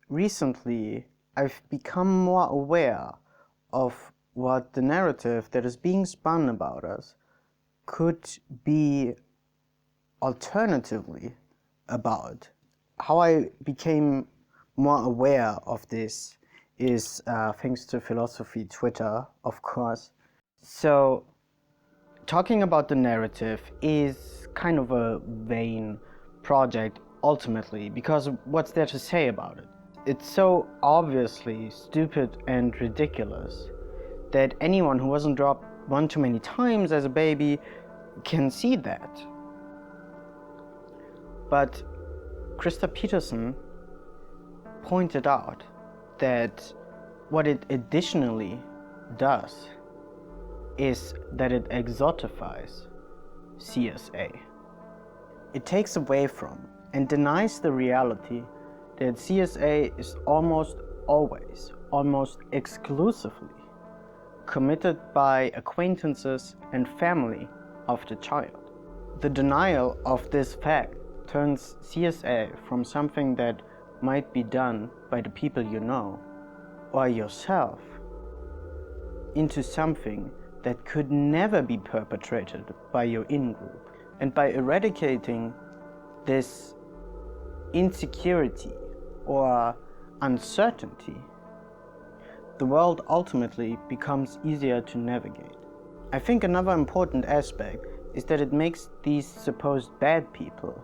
recently I've become more aware of what the narrative that is being spun about us could be alternatively about. How I became more aware of this is thanks to philosophy Twitter, of course. So talking about the narrative is kind of a vain project ultimately, because what's there to say about it? It's so obviously stupid and ridiculous that anyone who wasn't dropped one too many times as a baby can see that. But Krista Peterson pointed out that what it additionally does is that it exotifies CSA. It takes away from and denies the reality that CSA is almost always, almost exclusively committed by acquaintances and family of the child. The denial of this fact turns CSA from something that might be done by the people you know or yourself into something that could never be perpetrated by your in-group. And by eradicating this insecurity or uncertainty, the world ultimately becomes easier to navigate. I think another important aspect is that it makes these supposed bad people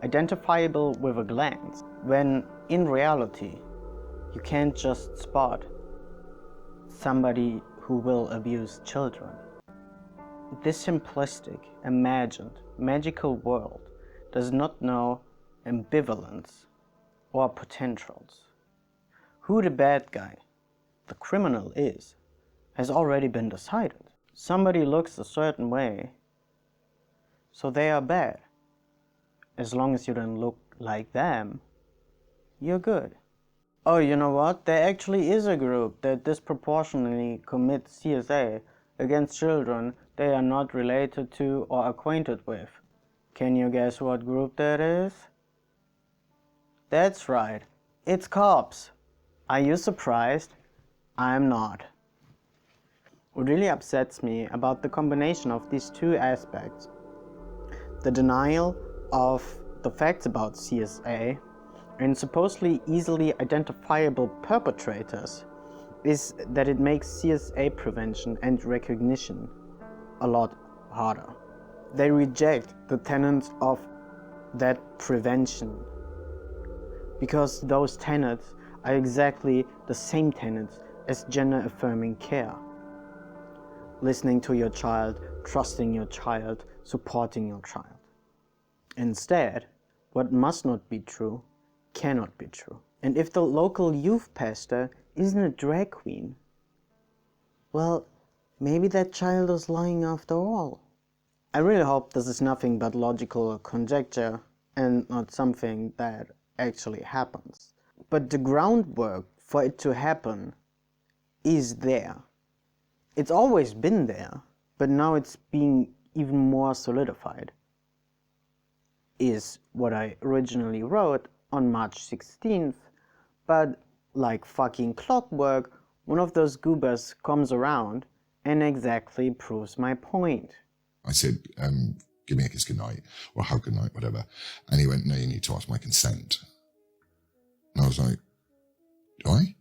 identifiable with a glance, when in reality you can't just spot somebody who will abuse children. This simplistic, imagined, magical world does not know ambivalence or potentials. Who the bad guy, the criminal is, has already been decided. Somebody looks a certain way, so they are bad. As long as you don't look like them, you're good. Oh, you know what? There actually is a group that disproportionately commits CSA against children they are not related to or acquainted with. Can you guess what group that is? That's right, it's cops. Are you surprised? I'm not. What really upsets me about the combination of these two aspects, the denial of the facts about CSA and supposedly easily identifiable perpetrators, is that it makes CSA prevention and recognition a lot harder. They reject the tenets of that prevention because those tenets are exactly the same tenets as gender-affirming care. Listening to your child, trusting your child, supporting your child. Instead, what must not be true cannot be true. And if the local youth pastor isn't a drag queen, well, maybe that child is lying after all. I really hope this is nothing but logical conjecture and not something that actually happens. But the groundwork for it to happen is there. It's always been there, but now it's being even more solidified. Is what I originally wrote on March 16th, but like fucking clockwork, one of those goobers comes around and exactly proves my point. I said, give me a kiss goodnight, or a hug goodnight, whatever. And he went, no, you need to ask my consent. And I was like, do I?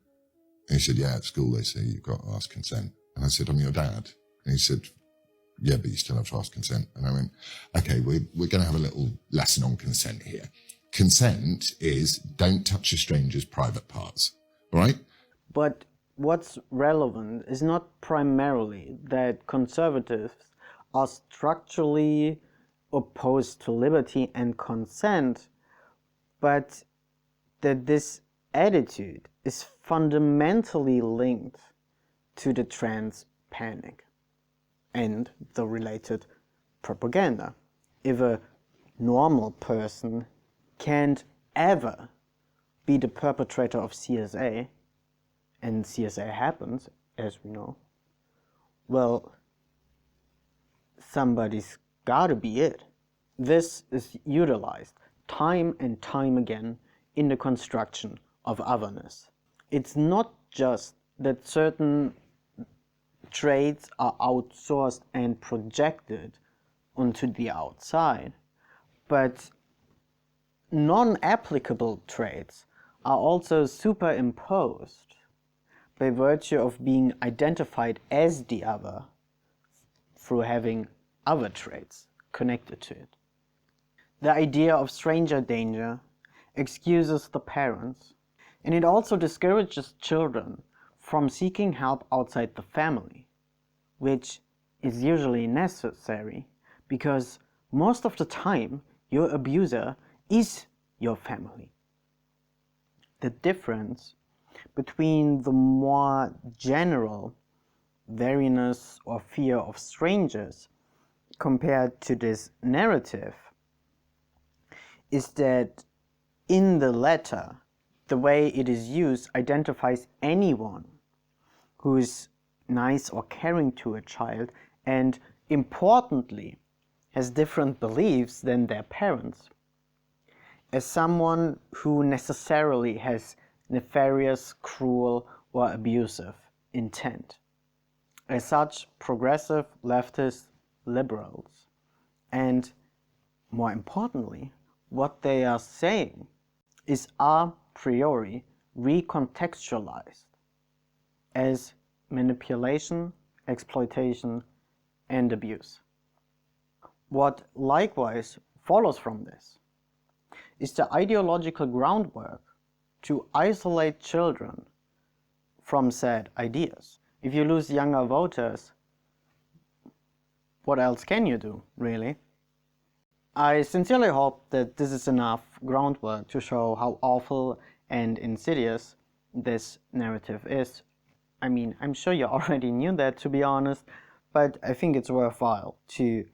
And he said, yeah, at school they say you've got to ask consent. And I said, I'm your dad. And he said, yeah, but you still have to ask consent. And I went, okay, we're going to have a little lesson on consent here. Consent is don't touch a stranger's private parts, all right? But what's relevant is not primarily that conservatives are structurally opposed to liberty and consent, but that this attitude is fundamentally linked to the trans panic and the related propaganda. If a normal person can't ever be the perpetrator of CSA, and CSA happens, as we know, well, somebody's gotta be it. This is utilized time and time again in the construction of otherness. It's not just that certain traits are outsourced and projected onto the outside, but non-applicable traits are also superimposed by virtue of being identified as the other through having other traits connected to it. The idea of stranger danger excuses the parents, and it also discourages children from seeking help outside the family, which is usually necessary because most of the time your abuser is your family. The difference between the more general wariness or fear of strangers compared to this narrative is that in the latter, the way it is used identifies anyone who is nice or caring to a child and, importantly, has different beliefs than their parents, as someone who necessarily has nefarious, cruel, or abusive intent. As such, progressive leftist liberals, and more importantly, what they are saying is a priori recontextualized as manipulation, exploitation, and abuse. What likewise follows from this is the ideological groundwork to isolate children from said ideas. If you lose younger voters, what else can you do, really? I sincerely hope that this is enough groundwork to show how awful and insidious this narrative is. I mean, I'm sure you already knew that, to be honest, but I think it's worthwhile to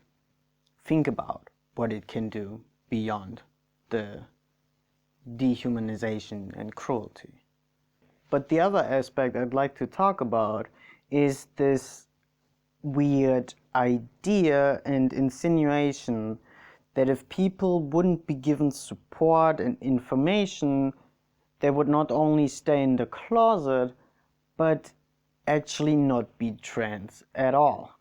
think about what it can do beyond the dehumanization and cruelty. But the other aspect I'd like to talk about is this weird idea and insinuation that if people wouldn't be given support and information, they would not only stay in the closet, but actually not be trans at all.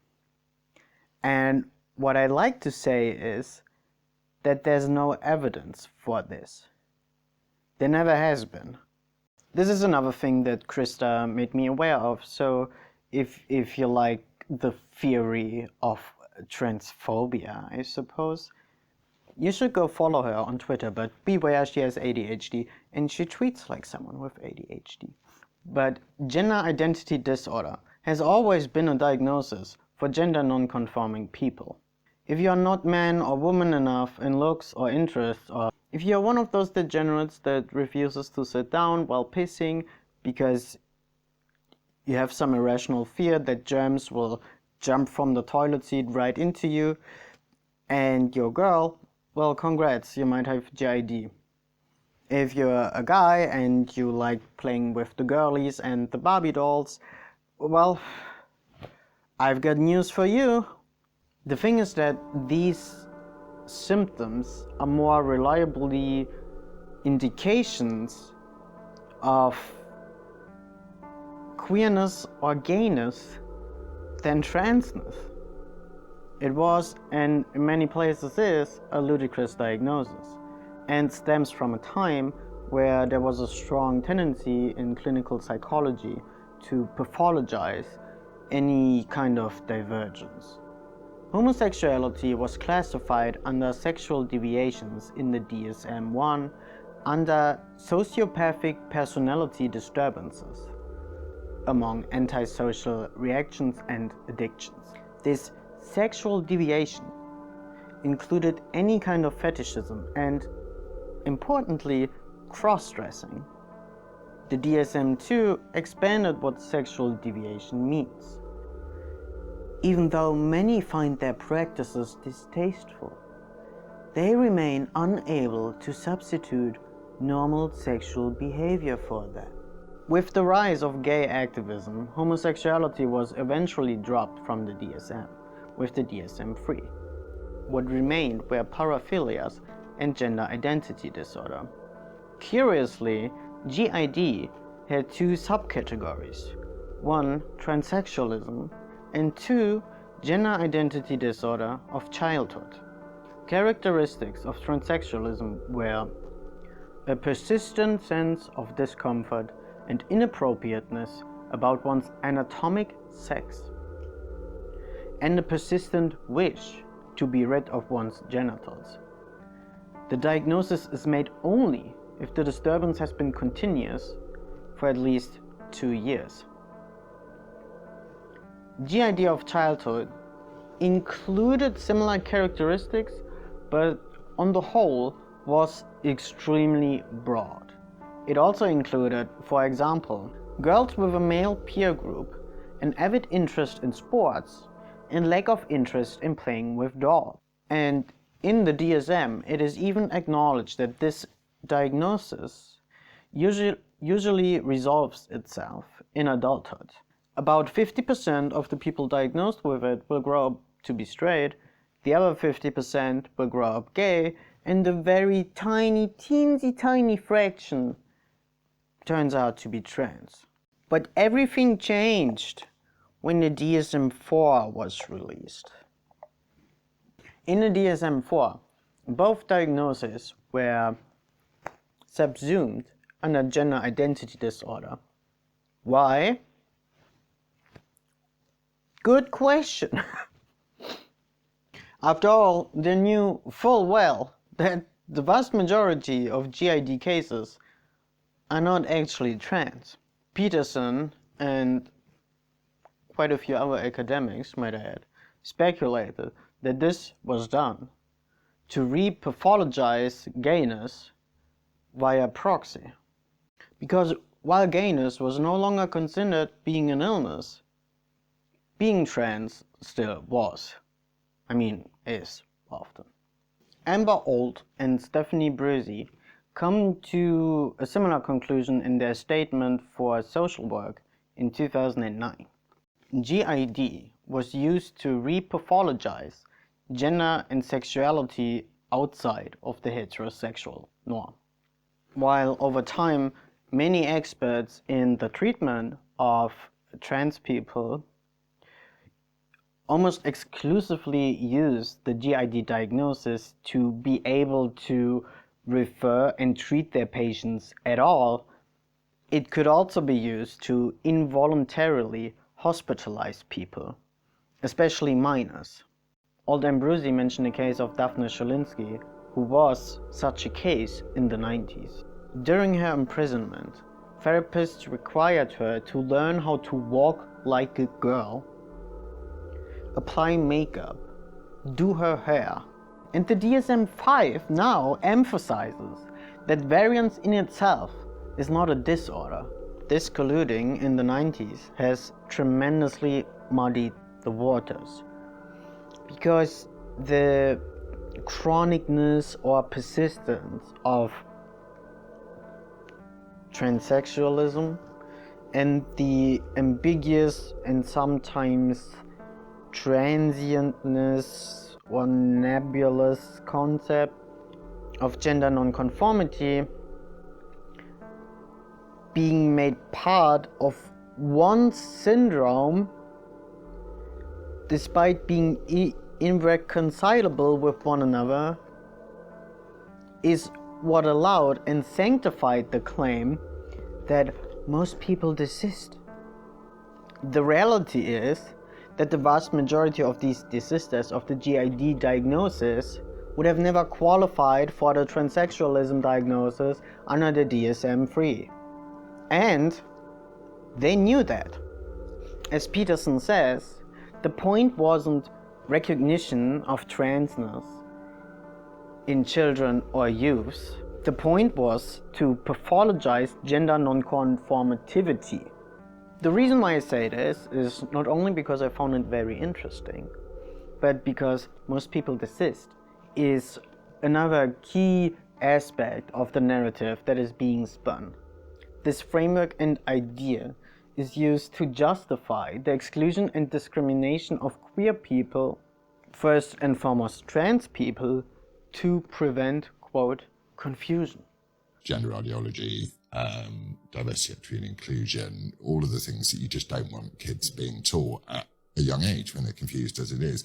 And what I like to say is that there's no evidence for this. There never has been. This is another thing that Krista made me aware of. So if you like the theory of transphobia, I suppose, you should go follow her on Twitter, but beware, she has ADHD and she tweets like someone with ADHD. But gender identity disorder has always been a diagnosis for gender non-conforming people. If you are not man or woman enough in looks or interests, or if you are one of those degenerates that refuses to sit down while pissing because you have some irrational fear that germs will jump from the toilet seat right into you, and you're a girl, well, congrats, you might have GID. If you're a guy and you like playing with the girlies and the Barbie dolls, well, I've got news for you. The thing is that these symptoms are more reliably indications of queerness or gayness than transness. It was, and in many places is, a ludicrous diagnosis, and stems from a time where there was a strong tendency in clinical psychology to pathologize any kind of divergence. Homosexuality was classified under sexual deviations in the DSM-1 under sociopathic personality disturbances, among antisocial reactions and addictions. This sexual deviation included any kind of fetishism and, importantly, cross-dressing. The DSM-2 expanded what sexual deviation means. Even though many find their practices distasteful, they remain unable to substitute normal sexual behavior for them. With the rise of gay activism, homosexuality was eventually dropped from the DSM, with the DSM-3. What remained were paraphilias and gender identity disorder. Curiously, GID had two subcategories. One, transsexualism, and two, gender identity disorder of childhood. Characteristics of transsexualism were a persistent sense of discomfort and inappropriateness about one's anatomic sex, and a persistent wish to be rid of one's genitals. The diagnosis is made only if the disturbance has been continuous for at least 2 years. GID of childhood included similar characteristics, but on the whole was extremely broad. It also included, for example, girls with a male peer group, an avid interest in sports, and lack of interest in playing with dolls. And in the DSM, it is even acknowledged that this diagnosis usually resolves itself in adulthood. About 50% of the people diagnosed with it will grow up to be straight, the other 50% will grow up gay, and the very teensy tiny fraction turns out to be trans. But everything changed when the DSM-4 was released. In the DSM-4, both diagnoses were subsumed under gender identity disorder. Why? Good question. After all, they knew full well that the vast majority of GID cases are not actually trans. Peterson and quite a few other academics, might I add, speculated that this was done to repathologize gayness via proxy. Because while gayness was no longer considered being an illness, being trans still was. Is often. Amber Ault and Stephanie Brzuzy come to a similar conclusion in their statement for social work in 2009. GID was used to repathologize gender and sexuality outside of the heterosexual norm. While over time, many experts in the treatment of trans people almost exclusively use the GID diagnosis to be able to refer and treat their patients at all, it could also be used to involuntarily hospitalize people, especially minors. Ault and Brzuzy mentioned the case of Daphne Szolinski, who was such a case in the 90s. During her imprisonment, therapists required her to learn how to walk like a girl, apply makeup, do her hair. And the DSM-5 now emphasizes that variance in itself is not a disorder. This colluding in the 90s has tremendously muddied the waters, because the chronicness or persistence of transsexualism and the ambiguous and sometimes transientness or nebulous concept of gender nonconformity being made part of one syndrome despite being irreconcilable with one another is what allowed and sanctified the claim that most people desist. The reality is that the vast majority of these desisters of the GID diagnosis would have never qualified for the transsexualism diagnosis under the DSM-3. And they knew that. As Peterson says, the point wasn't recognition of transness in children or youths. The point was to pathologize gender nonconformativity. The reason why I say this is not only because I found it very interesting, but because most people desist is another key aspect of the narrative that is being spun. This framework and idea is used to justify the exclusion and discrimination of queer people, first and foremost trans people, to prevent, quote, confusion. Gender ideology diversity, equity and inclusion, all of the things that you just don't want kids being taught at a young age when they're confused as it is.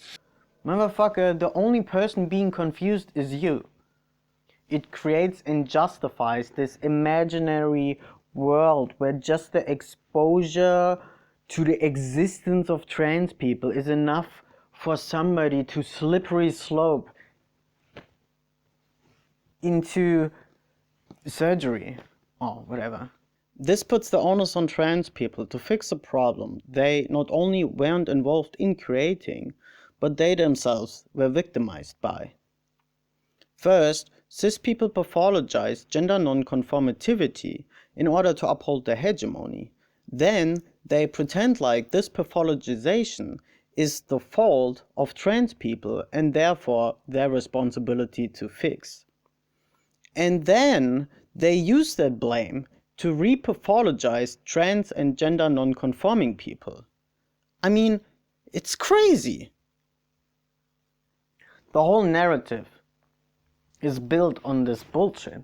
Motherfucker, the only person being confused is you. It creates and justifies this imaginary world where just the exposure to the existence of trans people is enough for somebody to slippery slope into surgery or whatever. This puts the onus on trans people to fix a problem they not only weren't involved in creating, but they themselves were victimized by. First, cis people pathologize gender non-conformativity in order to uphold their hegemony. Then, they pretend like this pathologization is the fault of trans people and therefore their responsibility to fix. And then, they use that blame to repathologize trans and gender non-conforming people. I mean, it's crazy. The whole narrative is built on this bullshit,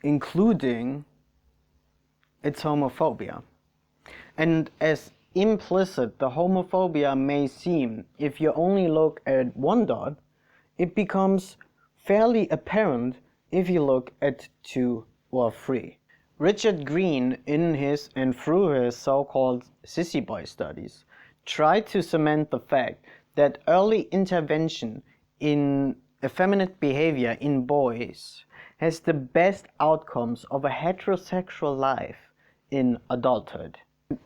including its homophobia. And as implicit the homophobia may seem, if you only look at one dot, it becomes fairly apparent if you look at two or three. Richard Green, in his and through his so-called sissy boy studies, tried to cement the fact that early intervention in effeminate behavior in boys has the best outcomes of a heterosexual life in adulthood.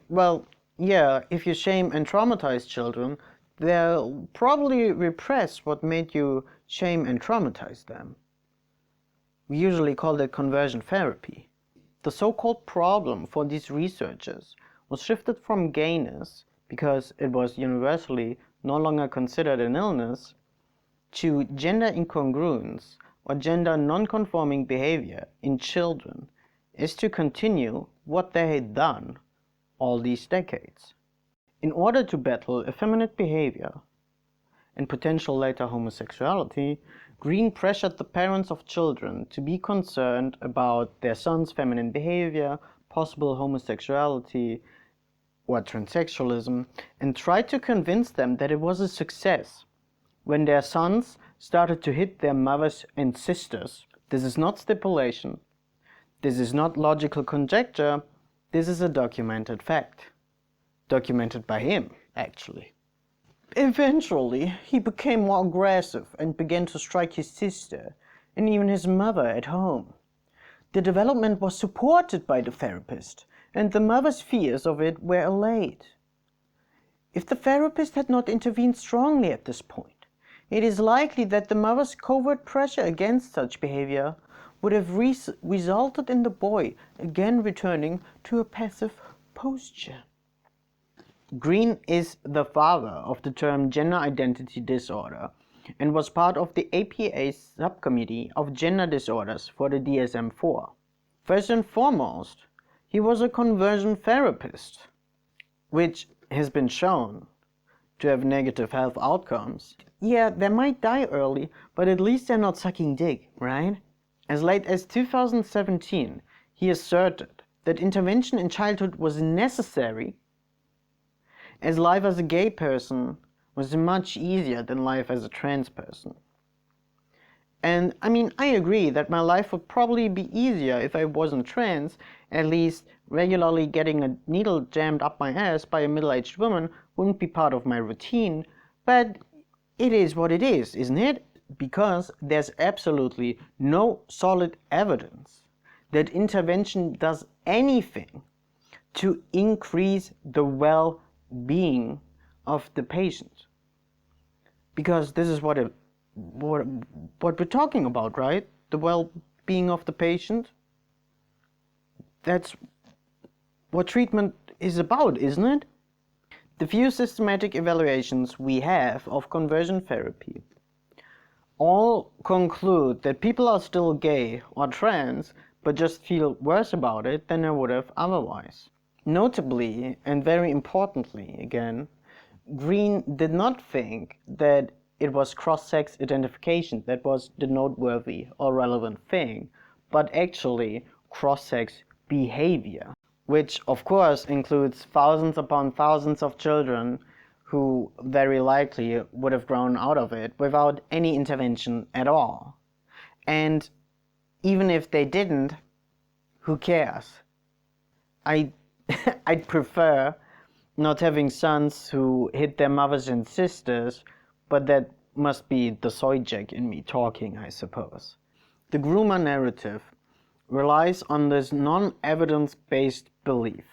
Well, yeah, if you shame and traumatize children, they'll probably repress what made you shame and traumatize them. We usually call that conversion therapy. The so-called problem for these researchers was shifted from gayness, because it was universally no longer considered an illness, to gender incongruence or gender non-conforming behavior in children is to continue what they had done all these decades. In order to battle effeminate behavior and potential later homosexuality, Green pressured the parents of children to be concerned about their son's feminine behavior, possible homosexuality, or transsexualism, and tried to convince them that it was a success when their sons started to hit their mothers and sisters. This is not stipulation. This is not logical conjecture. This is a documented fact. Documented by him, actually. Eventually, he became more aggressive and began to strike his sister and even his mother at home. The development was supported by the therapist, and the mother's fears of it were allayed. If the therapist had not intervened strongly at this point, it is likely that the mother's covert pressure against such behavior would have resulted in the boy again returning to a passive posture. Green is the father of the term gender identity disorder and was part of the APA's subcommittee of gender disorders for the DSM-4. First and foremost, he was a conversion therapist, which has been shown to have negative health outcomes. Yeah, they might die early, but at least they're not sucking dick, right? As late as 2017, he asserted that intervention in childhood was necessary, as life as a gay person was much easier than life as a trans person. And I mean, I agree that my life would probably be easier if I wasn't trans. At least regularly getting a needle jammed up my ass by a middle-aged woman wouldn't be part of my routine, but it is what it is, isn't it? Because there's absolutely no solid evidence that intervention does anything to increase the well-being of the patient. Because this is what we're talking about, right? The well-being of the patient. That's what treatment is about, isn't it? The few systematic evaluations we have of conversion therapy all conclude that people are still gay or trans, but just feel worse about it than they would have otherwise. Notably, and very importantly again, Green did not think that it was cross-sex identification that was the noteworthy or relevant thing, but actually cross-sex behavior, which of course includes thousands upon thousands of children who very likely would have grown out of it without any intervention at all. And even if they didn't, who cares? I'd prefer not having sons who hit their mothers and sisters, but that must be the soy jack in me talking, I suppose. The Groomer Narrative relies on this non-evidence-based belief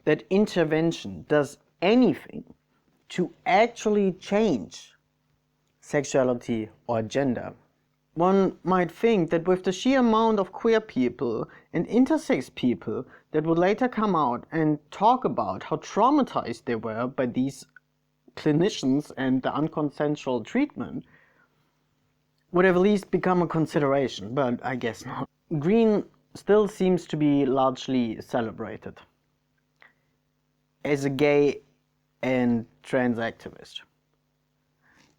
that intervention does anything to actually change sexuality or gender. One might think that with the sheer amount of queer people and intersex people that would later come out and talk about how traumatized they were by these clinicians and the unconsensual treatment, would have at least become a consideration, but I guess not. Green still seems to be largely celebrated as a gay and trans activist.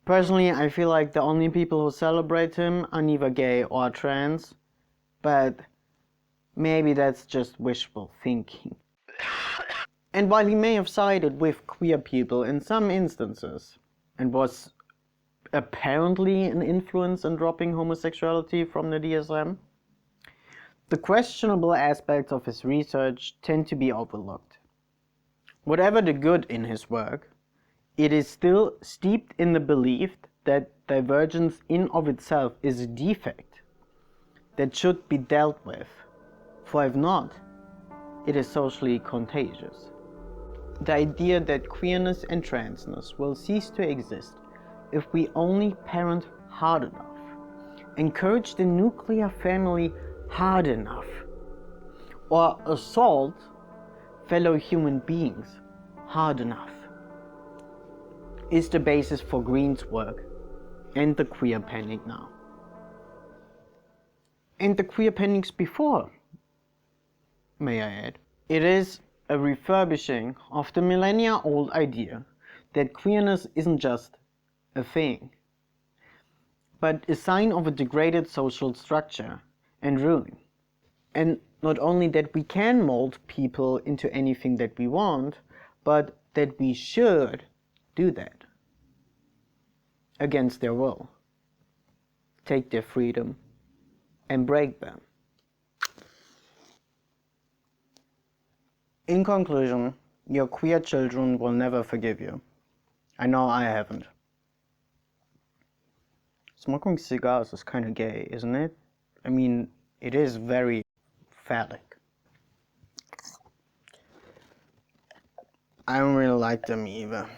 Personally, I feel like the only people who celebrate him are neither gay or trans, but maybe that's just wishful thinking. And while he may have sided with queer people in some instances, and was apparently an influence in dropping homosexuality from the DSM, the questionable aspects of his research tend to be overlooked. Whatever the good in his work, it is still steeped in the belief that divergence in of itself is a defect that should be dealt with, for if not, it is socially contagious. The idea that queerness and transness will cease to exist if we only parent hard enough, encourage the nuclear family hard enough, or assault fellow human beings hard enough, is the basis for Green's work and the queer panic now. And the queer panics before, may I add. It is a refurbishing of the millennia-old idea that queerness isn't just a thing, but a sign of a degraded social structure and ruin. And not only that we can mold people into anything that we want, but that we should do that against their will, take their freedom and break them. In conclusion, your queer children will never forgive you. I know I haven't. Smoking cigars is kind of gay, isn't it? I mean, it is very phallic. I don't really like them either.